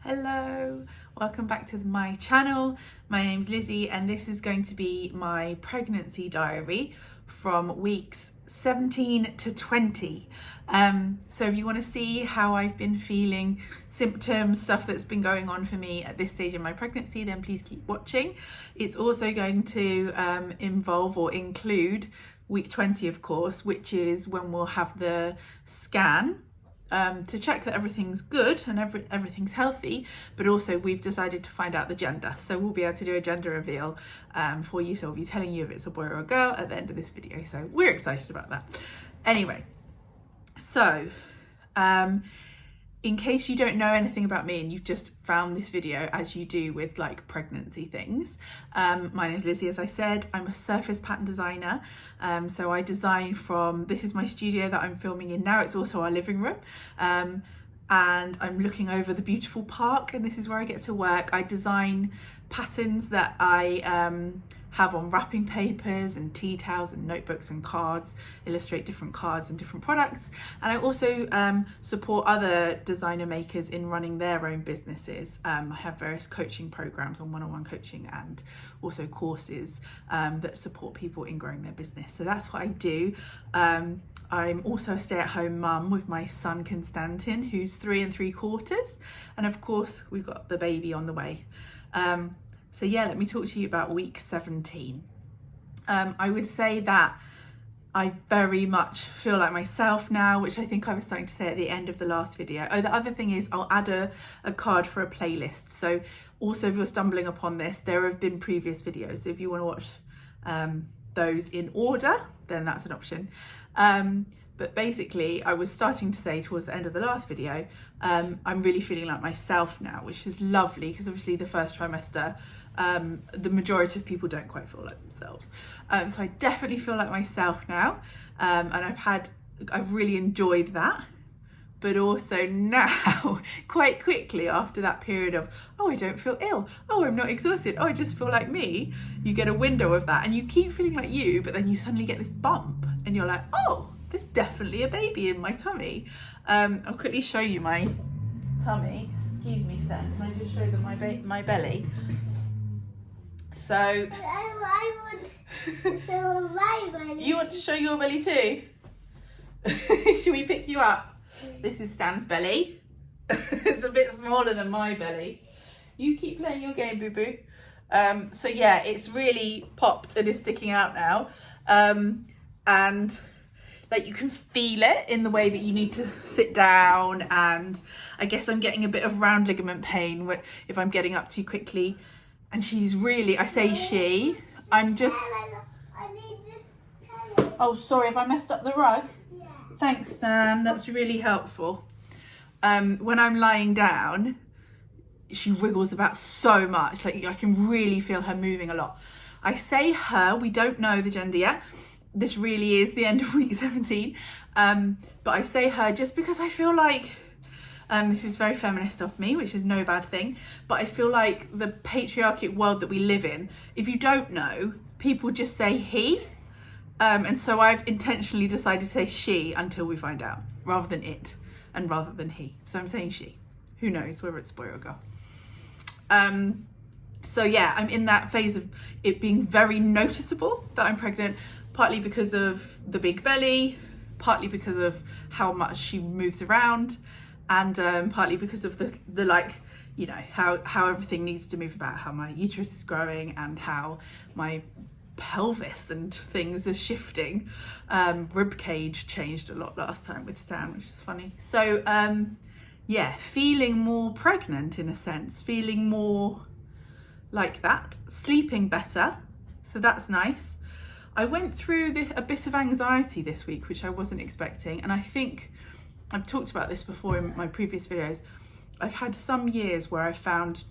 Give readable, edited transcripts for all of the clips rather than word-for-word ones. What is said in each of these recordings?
Hello, welcome back to my channel. My name's Lizzie and this is going to be my pregnancy diary from weeks 17 to 20. So if you want to see how I've been feeling, symptoms, stuff that's been going on for me at this stage in my pregnancy, then please keep watching. It's also going to involve or include week 20, of course, which is when we'll have the scan to check that everything's good and everything's healthy, but also we've decided to find out the gender, so we'll be able to do a gender reveal for you. So we'll be telling you if it's a boy or a girl at the end of this video, so we're excited about that. Anyway, so in case you don't know anything about me and you've just found this video, as you do with like pregnancy things, my name is Lizzie, as I said. I'm a surface pattern designer. So I design from, this is my studio that I'm filming in now. It's also our living room. And I'm looking over the beautiful park, and this is where I get to work. I design patterns that I have on wrapping papers and tea towels and notebooks and cards, illustrate different cards and different products. And I also support other designer makers in running their own businesses. I have various coaching programs on one-on-one coaching and also courses that support people in growing their business. So that's what I do. I'm also a stay-at-home mum with my son Constantin, who's 3 3/4, and of course we've got the baby on the way. So yeah, let me talk to you about week 17. I would say that I very much feel like myself now, which I think I was starting to say at the end of the last video. Oh, the other thing is I'll add a card for a playlist. So also if you're stumbling upon this, there have been previous videos. So if you want to watch those in order, then that's an option. But basically I was starting to say towards the end of the last video, I'm really feeling like myself now, which is lovely, because obviously the first trimester, the majority of people don't quite feel like themselves. So I definitely feel like myself now, and I've really enjoyed that. But also now, quite quickly after that period of, oh, I don't feel ill, oh, I'm not exhausted, oh, I just feel like me, you get a window of that and you keep feeling like you, but then you suddenly get this bump and you're like, oh, there's definitely a baby in my tummy. I'll quickly show you my tummy. Excuse me, Stan, can I just show them my belly? So I want to show my belly. You want to show your belly too? Should we pick you up? This is Stan's belly. It's a bit smaller than my belly. You keep playing your game, boo-boo. So yeah, it's really popped and is sticking out now. And like you can feel it in the way that you need to sit down, and I guess I'm getting a bit of round ligament pain if I'm getting up too quickly. And she's really, I say she, I'm just... I need this. Oh, sorry, have I messed up the rug? Yeah. Thanks, Stan, that's really helpful. When I'm lying down, she wriggles about so much, like I can really feel her moving a lot. I say her, we don't know the gender yet. This really is the end of week 17. But I say her just because I feel like, this is very feminist of me, which is no bad thing, but I feel like the patriarchic world that we live in, if you don't know, people just say he. And so I've intentionally decided to say she until we find out, rather than it and rather than he. So I'm saying she. Who knows whether it's boy or girl. So yeah, I'm in that phase of it being very noticeable that I'm pregnant, partly because of the big belly, partly because of how much she moves around, and partly because of the like, you know, how everything needs to move about, how my uterus is growing and how my pelvis and things are shifting. Rib cage changed a lot last time with Stan, which is funny. So yeah, feeling more pregnant in a sense, feeling more like that, sleeping better, so that's nice. I went through a bit of anxiety this week, which I wasn't expecting, and I think I've talked about this before in my previous videos. I've had some years where I found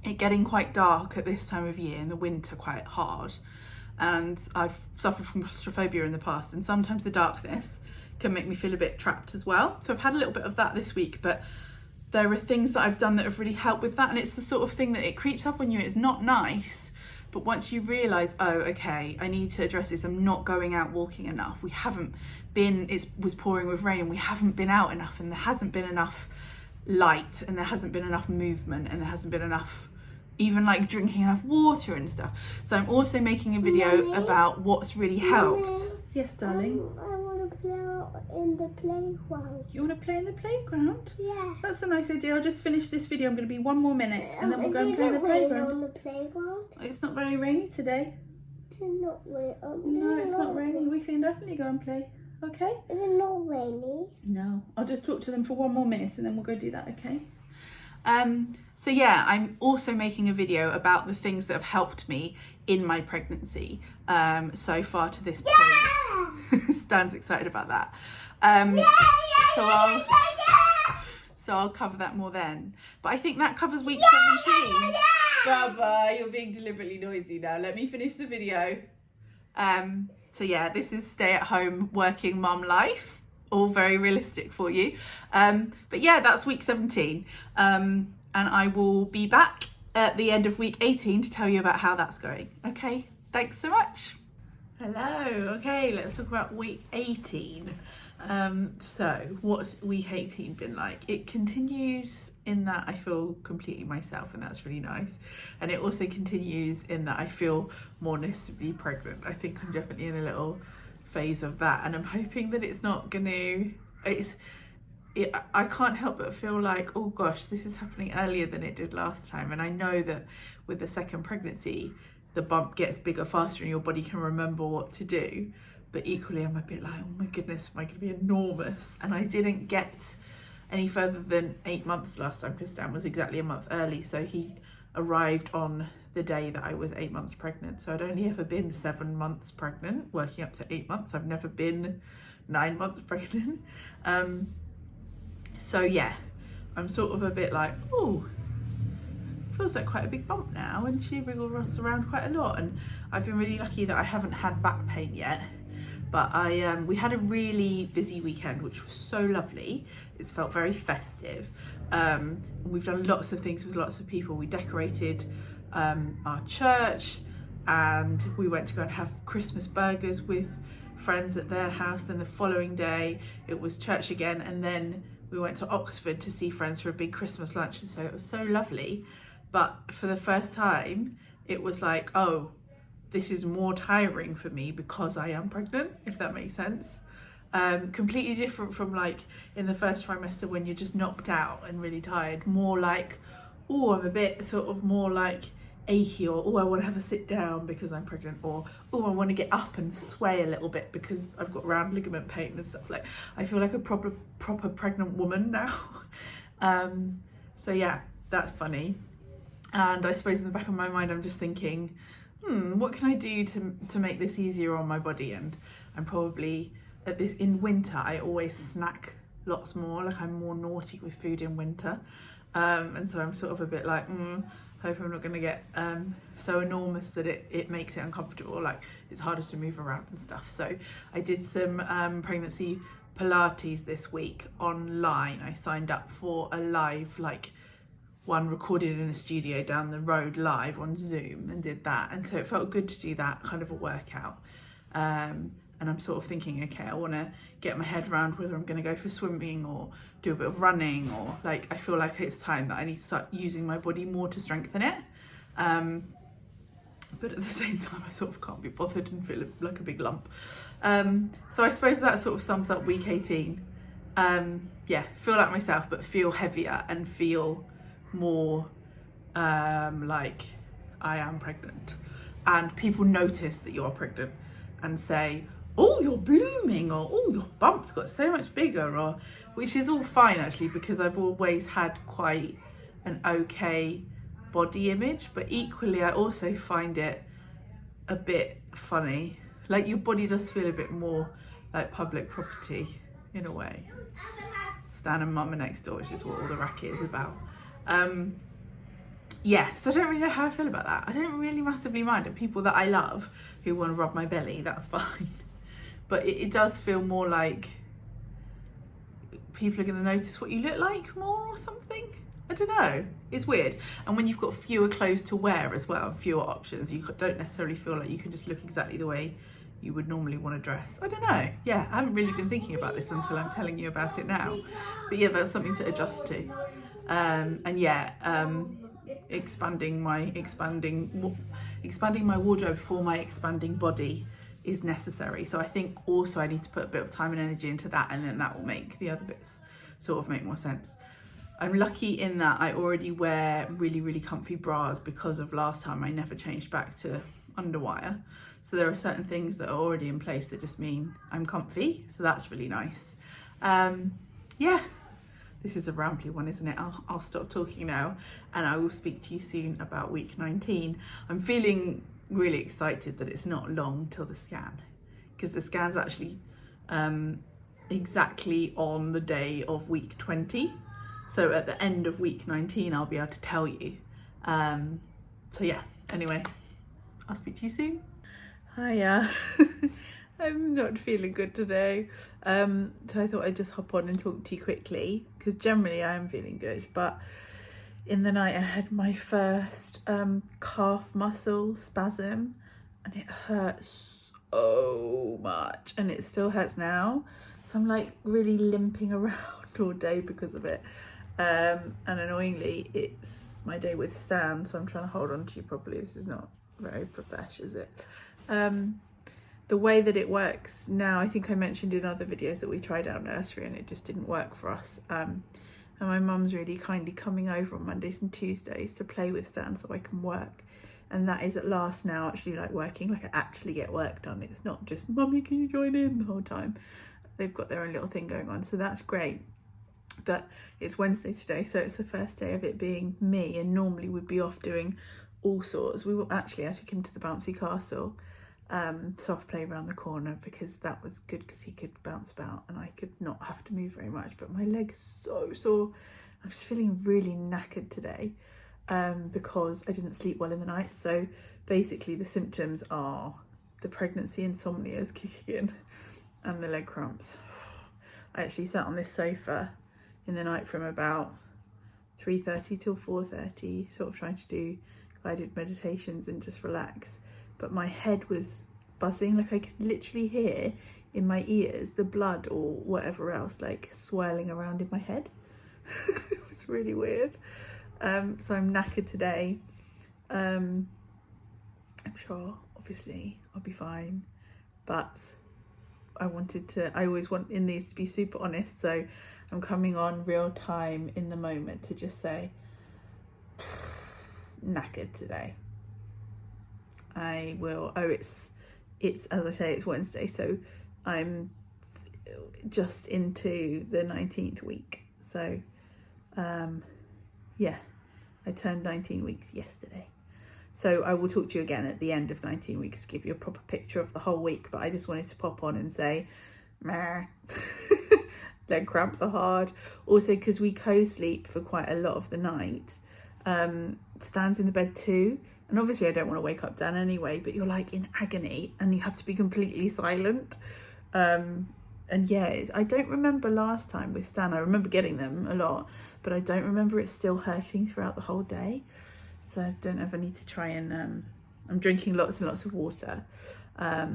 it getting quite dark at this time of year, in the winter, quite hard, and I've suffered from claustrophobia in the past, and sometimes the darkness can make me feel a bit trapped as well. So I've had a little bit of that this week, but there are things that I've done that have really helped with that, and it's the sort of thing that it creeps up on you and it's not nice, but once you realise, oh, okay, I need to address this, I'm not going out walking enough, we haven't been, it was pouring with rain and we haven't been out enough, and there hasn't been enough light, and there hasn't been enough movement, and there hasn't been enough even like drinking enough water and stuff. So I'm also making a video Mommy? about what's really helped. Mommy? Yes, darling. I want to play out in the playground. You want to play in the playground? Yeah. That's a nice idea. I'll just finish this video. I'm going to be 1 more minute and then we'll go and play in the playground. On the playground? It's not very rainy today. It's not rainy. No, it's not rainy. We can definitely go and play. Okay? Is it not rainy? No. I'll just talk to them for 1 more minute and then we'll go do that, okay? So yeah, I'm also making a video about the things that have helped me in my pregnancy so far to this point. Stan's excited about that. So I'll cover that more then. But I think that covers week 17. Baba, you're being deliberately noisy now. Let me finish the video. So yeah, this is stay at home working mum life. All very realistic for you. But yeah, that's week 17. And I will be back at the end of week 18 to tell you about how that's going. Okay, thanks so much. Hello, okay, let's talk about week 18. So what's week 18 been like? It continues in that I feel completely myself, and that's really nice. And it also continues in that I feel more noticeably pregnant. I think I'm definitely in a little phase of that, and I'm hoping that it's not gonna, I can't help but feel like, oh gosh, this is happening earlier than it did last time. And I know that with the second pregnancy, the bump gets bigger faster and your body can remember what to do. But equally, I'm a bit like, oh my goodness, am I gonna be enormous? And I didn't get any further than 8 months last time because Stan was exactly a month early. So he arrived on the day that I was 8 months pregnant. So I'd only ever been 7 months pregnant, working up to 8 months. I've never been 9 months pregnant. So yeah, I'm sort of a bit like, oh, feels like quite a big bump now, and she wriggles around quite a lot. And I've been really lucky that I haven't had back pain yet. But we had a really busy weekend, which was so lovely. It's felt very festive. We've done lots of things with lots of people. We decorated our church, and we went to go and have Christmas burgers with friends at their house. Then the following day it was church again, and then we went to Oxford to see friends for a big Christmas lunch. And so it was so lovely. But for the first time it was like, oh, this is more tiring for me because I am pregnant, if that makes sense. Completely different from like in the first trimester when you're just knocked out and really tired. More like, oh, I'm a bit sort of more like achy, or oh, I want to have a sit down because I'm pregnant, or oh, I want to get up and sway a little bit because I've got round ligament pain and stuff. Like, I feel like a proper pregnant woman now. So yeah, that's funny. And I suppose in the back of my mind I'm just thinking, what can I do to make this easier on my body? And I'm probably in winter I always snack lots more. Like, I'm more naughty with food in winter, and so I'm sort of a bit like, hope I'm not going to get so enormous that it makes it uncomfortable. Like, it's harder to move around and stuff. So I did some pregnancy Pilates this week online. I signed up for a live, like one recorded in a studio down the road live on Zoom, and did that. And so it felt good to do that kind of a workout. And I'm sort of thinking, okay, I want to get my head around whether I'm going to go for swimming or do a bit of running, or like, I feel like it's time that I need to start using my body more to strengthen it. But at the same time, I sort of can't be bothered and feel like a big lump. So I suppose that sort of sums up week 18. Yeah, feel like myself, but feel heavier and feel more like I am pregnant. And people notice that you're pregnant and say, oh, you're blooming, or oh, your bump's got so much bigger, or which is all fine actually, because I've always had quite an okay body image. But equally, I also find it a bit funny. Like, your body does feel a bit more like public property in a way. Stan and Mum are next door, which is what all the racket is about. Yeah, so I don't really know how I feel about that. I don't really massively mind. And people that I love who want to rub my belly, that's fine. But it does feel more like people are going to notice what you look like more or something. I don't know. It's weird. And when you've got fewer clothes to wear as well, fewer options, you don't necessarily feel like you can just look exactly the way you would normally want to dress. I don't know. Yeah, I haven't really been thinking about this until I'm telling you about it now. But yeah, that's something to adjust to. And yeah, expanding my wardrobe for my expanding body is necessary. So I think also I need to put a bit of time and energy into that, and then that will make the other bits sort of make more sense. I'm lucky in that I already wear really, really comfy bras because of last time I never changed back to underwire. So there are certain things that are already in place that just mean I'm comfy. So that's really nice. Yeah, this is a rambly one, isn't it? I'll stop talking now and I will speak to you soon about week 19. I'm feeling really excited that it's not long till the scan, because the scan's actually exactly on the day of week 20. So at the end of week 19, I'll be able to tell you. So yeah, anyway, I'll speak to you soon. Hiya. I'm not feeling good today. So I thought I'd just hop on and talk to you quickly, because generally I am feeling good. But in the night I had my first calf muscle spasm, and it hurts so much, and it still hurts now. So I'm like really limping around all day because of it. And annoyingly, it's my day with Stan, so I'm trying to hold on to you properly. This is not very profesh, is it? The way that it works now, I think I mentioned in other videos that we tried out nursery and it just didn't work for us. And my mum's really kindly coming over on Mondays and Tuesdays to play with Stan so I can work. And that is at last now actually like working, like I actually get work done. It's not just, Mummy, can you join in the whole time? They've got their own little thing going on, so that's great. But it's Wednesday today, so it's the first day of it being me, and normally we'd be off doing all sorts. I took him to the bouncy castle, soft play around the corner, because that was good because he could bounce about and I could not have to move very much. But my leg's so sore. I'm just feeling really knackered today because I didn't sleep well in the night. So basically the symptoms are the pregnancy insomnia is kicking in and the leg cramps. I actually sat on this sofa in the night from about 3:30 till 4:30, sort of trying to do guided meditations and just relax. But my head was buzzing, like I could literally hear in my ears the blood or whatever else like swirling around in my head. It was really weird. So I'm knackered today. I'm sure obviously I'll be fine, but I always want in these to be super honest, so I'm coming on real time in the moment to just say knackered today. I will, it's as I say, it's Wednesday, so I'm just into the 19th week. So yeah, I turned 19 weeks yesterday. So I will talk to you again at the end of 19 weeks to give you a proper picture of the whole week. But I just wanted to pop on and say, meh. Leg cramps are hard. Also, because we co-sleep for quite a lot of the night. Stan's in the bed too. And obviously I don't want to wake up Dan anyway, but you're like in agony and you have to be completely silent. And yeah, I don't remember last time with Stan. I remember getting them a lot, but I don't remember it still hurting throughout the whole day. So I don't ever need to try and, I'm drinking lots and lots of water. I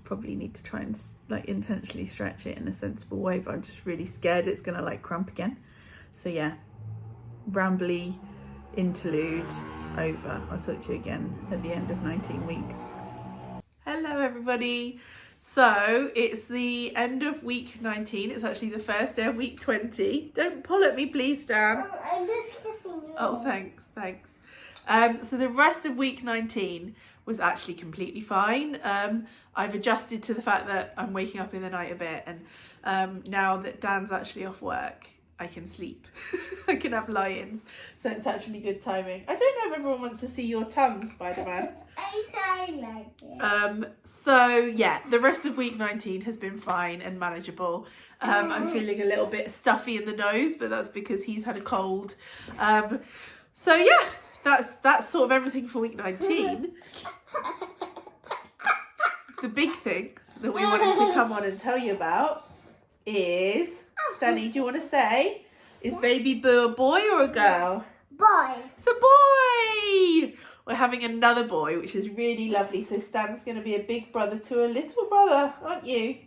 probably need to try and like intentionally stretch it in a sensible way, but I'm just really scared it's gonna like cramp again. So yeah, rambly interlude over. I'll talk to you again at the end of 19 weeks. Hello everybody. So it's the end of week 19. It's actually the first day of week 20. Don't pull at me, please, Stan. I'm just kissing you. Oh, thanks. So the rest of week 19 was actually completely fine. I've adjusted to the fact that I'm waking up in the night a bit, and now that Dan's actually off work, I can sleep. I can have lie-ins, so it's actually good timing. I don't know if everyone wants to see your tongue, Spider-Man. I like it. So yeah, the rest of week 19 has been fine and manageable. I'm feeling a little bit stuffy in the nose, but that's because he's had a cold. So yeah, that's sort of everything for week 19. The big thing that we wanted to come on and tell you about is, Stanley, do you want to say, is baby Boo a boy or a girl? Boy. It's a boy! we're having another boy, which is really lovely. So Stan's going to be a big brother to a little brother, aren't you?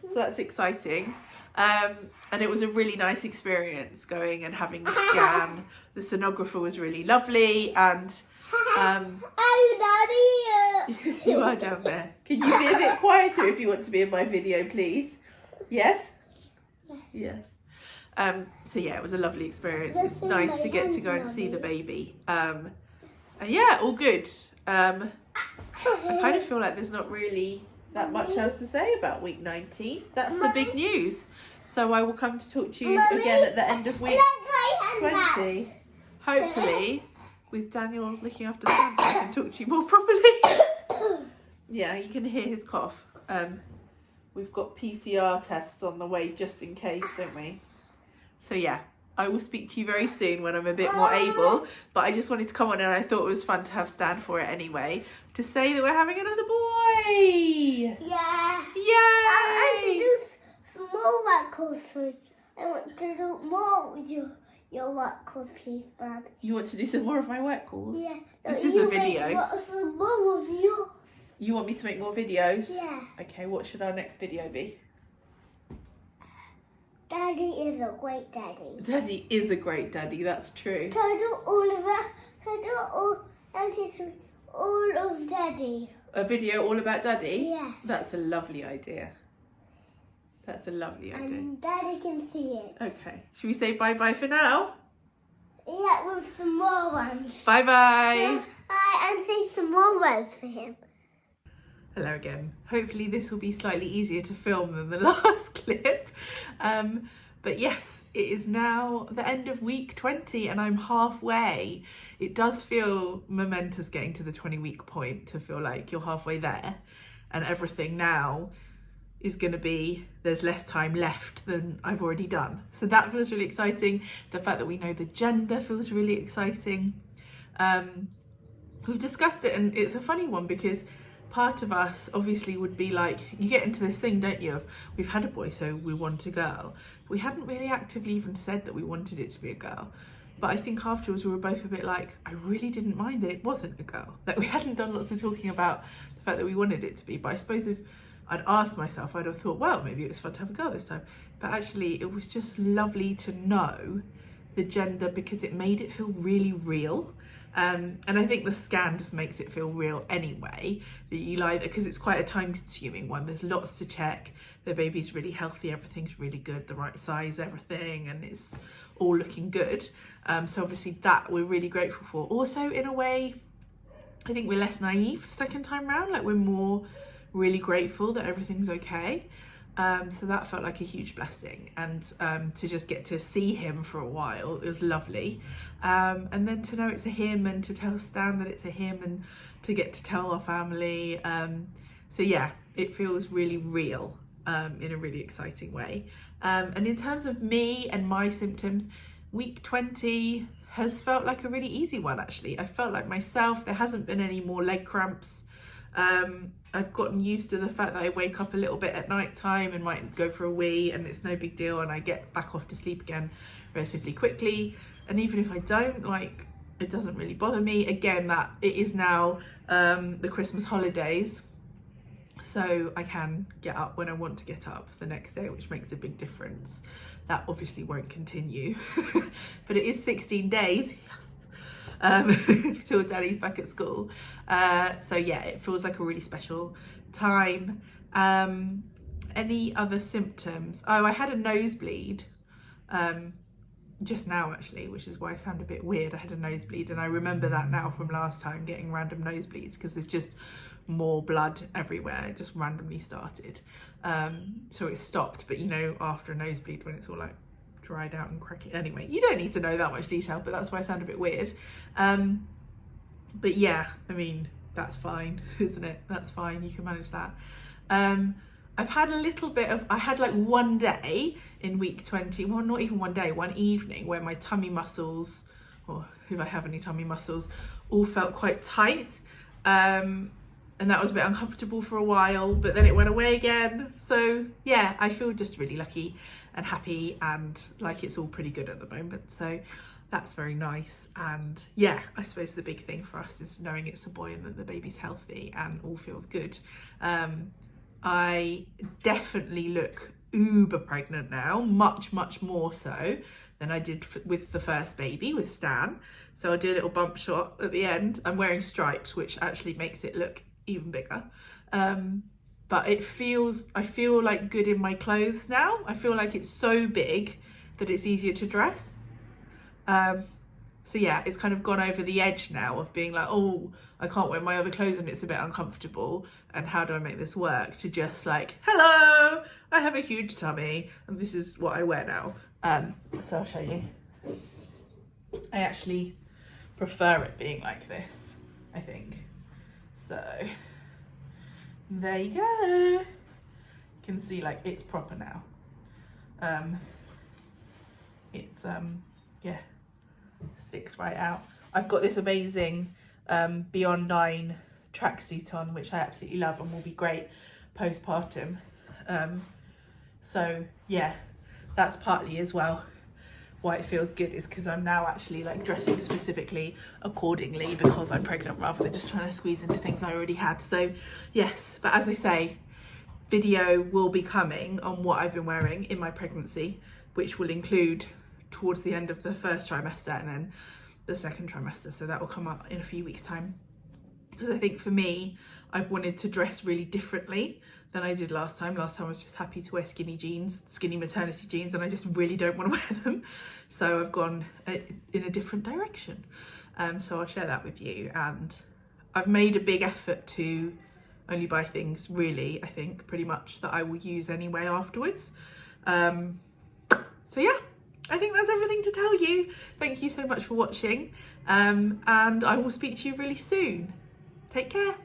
So that's exciting. And it was a really nice experience going and having the scan. The sonographer was really lovely, and Are you Daddy? you are down there. Can you be a bit quieter if you want to be in my video, please? Yes? Yes. So yeah, it was a lovely experience. It's nice to get to go and see the baby. And yeah, all good. I kind of feel like there's not really that much else to say about week 19. That's the big news. So I will come to talk to you again at the end of week 20. Hopefully, with Daniel looking after the son, so I can talk to you more properly. Yeah, you can hear his cough. We've got PCR tests on the way just in case, don't we? So yeah, I will speak to you very soon when I'm a bit more able. But I just wanted to come on, and I thought it was fun to have Stan for it anyway, to say that we're having another boy. Yeah. Yay! I want to do some more work calls for you. I want to do more with your work calls, please, Mum. You want to do some more of my work calls? Yeah. This is a video. Some more of yours. You want me to make more videos? Yeah. Okay, what should our next video be? Daddy is a great daddy. Daddy is a great daddy, that's true. Can I do all of that? Can I do all of Daddy? A video all about Daddy? Yes. That's a lovely idea. That's a lovely idea. And Daddy can see it. Okay, should we say bye-bye for now? Yeah, with some more ones. Bye-bye. And say some more words for him. Hello again. Hopefully this will be slightly easier to film than the last clip. But yes, it is now the end of week 20 and I'm halfway. It does feel momentous getting to the 20-week point, to feel like you're halfway there, and everything now is going to be, there's less time left than I've already done. So that feels really exciting. The fact that we know the gender feels really exciting. We've discussed it, and it's a funny one because part of us obviously would be like, you get into this thing, don't you, of we've had a boy so we want a girl. We hadn't really actively even said that we wanted it to be a girl, but I think afterwards we were both a bit like, I really didn't mind that it wasn't a girl. Like, we hadn't done lots of talking about the fact that we wanted it to be, but I suppose if I'd asked myself, I'd have thought, well, maybe it was fun to have a girl this time. But actually it was just lovely to know the gender because it made it feel really real. And I think the scan just makes it feel real anyway, that you lie there, because it's quite a time consuming one. There's lots to check. The baby's really healthy, everything's really good, the right size, everything, and it's all looking good. So obviously that we're really grateful for. Also, in a way, I think we're less naive second time round, like we're more really grateful that everything's okay. So that felt like a huge blessing, and to just get to see him for a while, it was lovely. And then to know it's a him, and to tell Stan that it's a him, and to get to tell our family. So yeah, it feels really real in a really exciting way. And in terms of me and my symptoms, week 20 has felt like a really easy one, actually. I felt like myself. There hasn't been any more leg cramps. I've gotten used to the fact that I wake up a little bit at night time and might go for a wee, and it's no big deal, and I get back off to sleep again relatively quickly. And even if I don't, like, it doesn't really bother me. Again, that it is now the Christmas holidays, so I can get up when I want to get up the next day, which makes a big difference. That obviously won't continue, but it is 16 days. Yes. Till Daddy's back at school. So yeah, it feels like a really special time. Any other symptoms? Oh, I had a nosebleed just now, actually, which is why I sound a bit weird. I had a nosebleed, and I remember that now from last time, getting random nosebleeds, because there's just more blood everywhere. It just randomly started. So it stopped, but you know, after a nosebleed, when it's all like dried out and cracky. Anyway, you don't need to know that much detail, but that's why I sound a bit weird. But yeah, I mean, that's fine, isn't it? That's fine, you can manage that. I've had a little bit of, I had like one day in week 20, well, not even one day, one evening, where my tummy muscles, or if I have any tummy muscles, all felt quite tight. And that was a bit uncomfortable for a while, but then it went away again. So yeah, I feel just really lucky and happy, and like it's all pretty good at the moment. So that's very nice. And yeah, I suppose the big thing for us is knowing it's a boy and that the baby's healthy and all feels good. I definitely look uber pregnant now, much more so than I did with the first baby, with Stan. So I'll do a little bump shot at the end. I'm wearing stripes, which actually makes it look even bigger. But I feel like good in my clothes now. I feel like it's so big that it's easier to dress. So yeah, it's kind of gone over the edge now of being like, oh, I can't wear my other clothes and it's a bit uncomfortable, and how do I make this work, to just like, hello, I have a huge tummy and this is what I wear now. So I'll show you. I actually prefer it being like this, I think. So there you go. You can see like it's proper now. It's yeah, sticks right out. I've got this amazing Beyond 9 tracksuit on, which I absolutely love and will be great postpartum. So yeah, that's partly as well why it feels good, is because I'm now actually like dressing specifically accordingly because I'm pregnant, rather than just trying to squeeze into things I already had. So yes, but as I say, video will be coming on what I've been wearing in my pregnancy, which will include towards the end of the first trimester and then the second trimester. So that will come up in a few weeks' time. Because I think for me, I've wanted to dress really differently than I did last time. Last time I was just happy to wear skinny jeans, skinny maternity jeans, and I just really don't want to wear them. So I've gone in a different direction. So I'll share that with you. And I've made a big effort to only buy things, really, I think, pretty much that I will use anyway afterwards. So yeah, I think that's everything to tell you. Thank you so much for watching. And I will speak to you really soon. Take care.